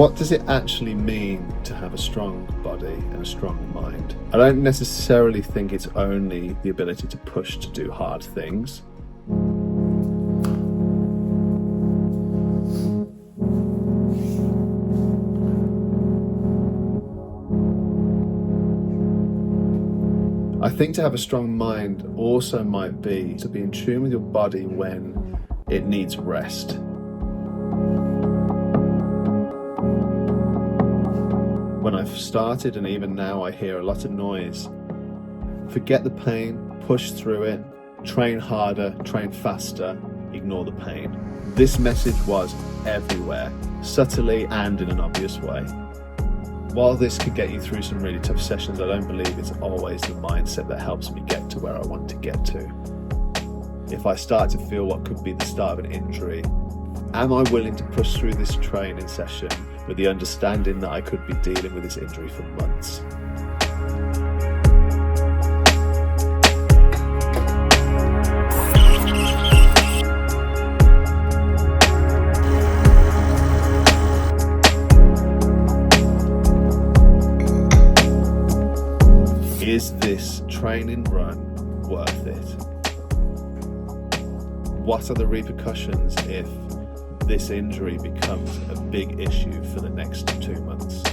What does it actually mean to have a strong body and a strong mind? I don't necessarily think it's only the ability to push to do hard things. I think to have a strong mind also might be to be in tune with your body when it needs rest. When I've started, and even now I hear a lot of noise, forget the pain, push through it, train harder, train faster, ignore the pain. This message was everywhere, subtly and in an obvious way. While this could get you through some really tough sessions, I don't believe it's always the mindset that helps me get to where I want to get to. If I start to feel what could be the start of an injury, am I willing to push through this training session with the understanding that I could be dealing with this injury for months? Is this training run worth it? What are the repercussions if this injury becomes a big issue for the next 2 months?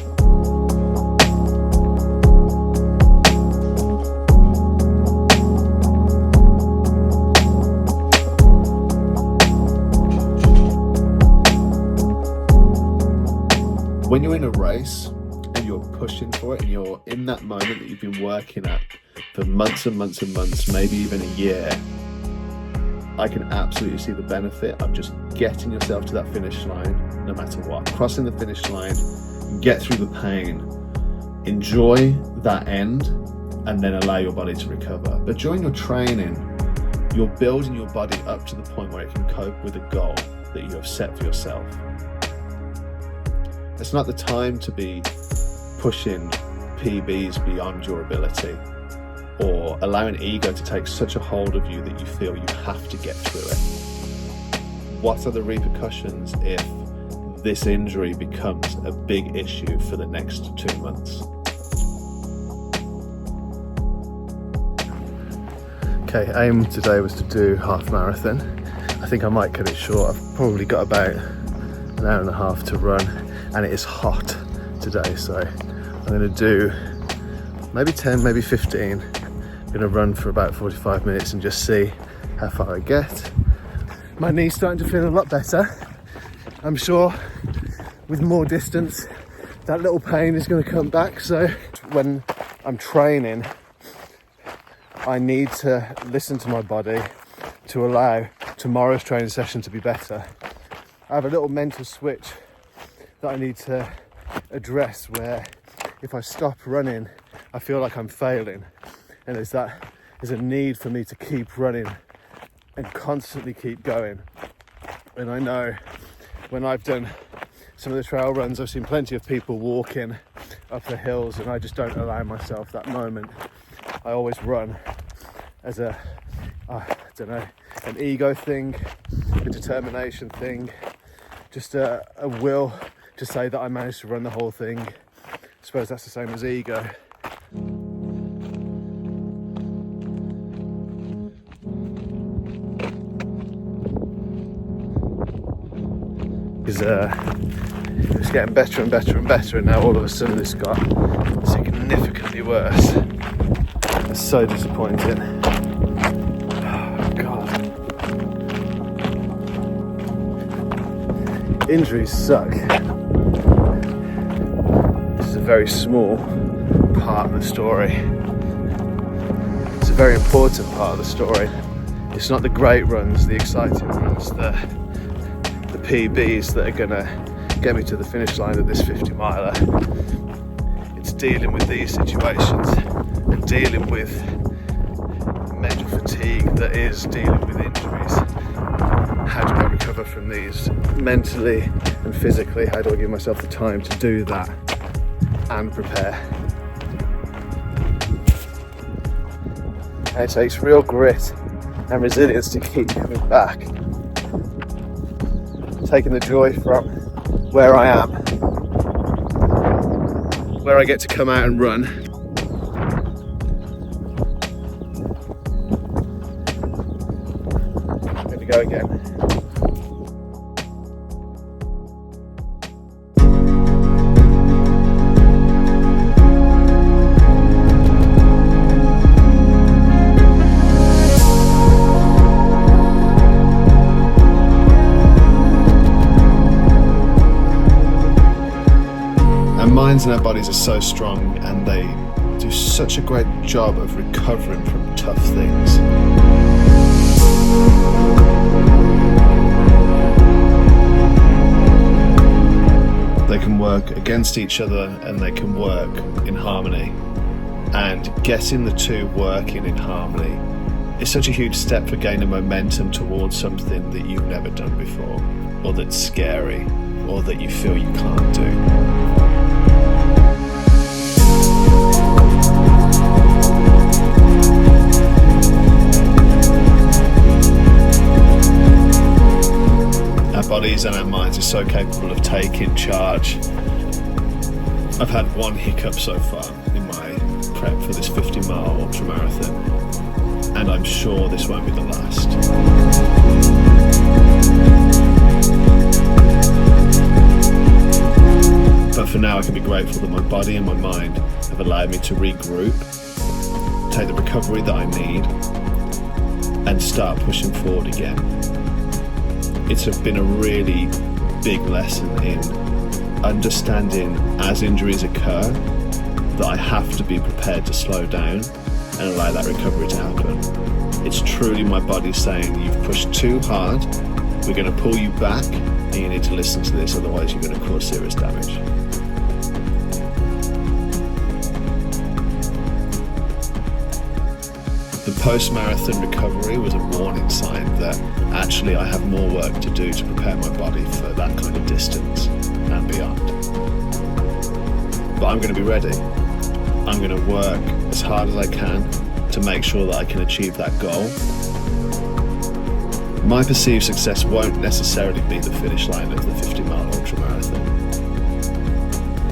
When you're in a race, you're pushing for it and you're in that moment that you've been working at for months and months and months, maybe even a year, I can absolutely see the benefit of just getting yourself to that finish line no matter what. Crossing the finish line, get through the pain, enjoy that end, and then allow your body to recover. But during your training, you're building your body up to the point where it can cope with a goal that you have set for yourself. It's not the time to be pushing PBs beyond your ability or allowing ego to take such a hold of you that you feel you have to get through it. What are the repercussions if this injury becomes a big issue for the next 2 months? Okay, aim today was to do half marathon. I think I might cut it short. I've probably got about an hour and a half to run, and it is hot today, so I'm going to do maybe 10, maybe 15. I'm going to run for about 45 minutes and just see how far I get. My knee's starting to feel a lot better. I'm sure with more distance that little pain is going to come back. So when I'm training, I need to listen to my body to allow tomorrow's training session to be better. I have a little mental switch that I need to address where if I stop running, I feel like I'm failing. And there's a need for me to keep running and constantly keep going. And I know when I've done some of the trail runs, I've seen plenty of people walking up the hills, and I just don't allow myself that moment. I always run as an ego thing, a determination thing, just a will to say that I managed to run the whole thing. I suppose that's the same as ego. It's getting better and better and better, and now all of a sudden it's got significantly worse. It's so disappointing. Oh, God. Injuries suck. This is a very small part of the story. It's a very important part of the story. It's not the great runs, the exciting runs, the PBs that are gonna get me to the finish line of this 50 miler. It's dealing with these situations and dealing with mental fatigue that is dealing with injuries. How do I recover from these mentally and physically? How do I give myself the time to do that and prepare? And it takes real grit and resilience to keep coming back. Taking the joy from where I am where I get to come out and run. Here we go again. Our minds and our bodies are so strong, and they do such a great job of recovering from tough things. They can work against each other and they can work in harmony. And getting the two working in harmony is such a huge step for gaining momentum towards something that you've never done before, or that's scary, or that you feel you can't do. Our bodies and our minds are so capable of taking charge. I've had one hiccup so far in my prep for this 50-mile ultramarathon, and I'm sure this won't be the last. But for now, I can be grateful that my body and my mind have allowed me to regroup, take the recovery that I need, and start pushing forward again. It's been a really big lesson in understanding as injuries occur that I have to be prepared to slow down and allow that recovery to happen. It's truly my body saying, you've pushed too hard, we're going to pull you back, and you need to listen to this, otherwise you're going to cause serious damage. The post-marathon recovery was a warning sign that actually I have more work to do to prepare my body for that kind of distance and beyond. But I'm going to be ready. I'm going to work as hard as I can to make sure that I can achieve that goal. My perceived success won't necessarily be the finish line of the 50-mile ultramarathon.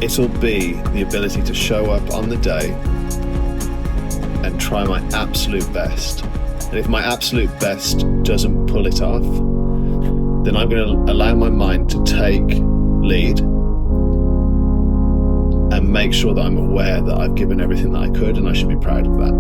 It'll be the ability to show up on the day and try my absolute best. And if my absolute best doesn't pull it off, then I'm going to allow my mind to take lead and make sure that I'm aware that I've given everything that I could, and I should be proud of that.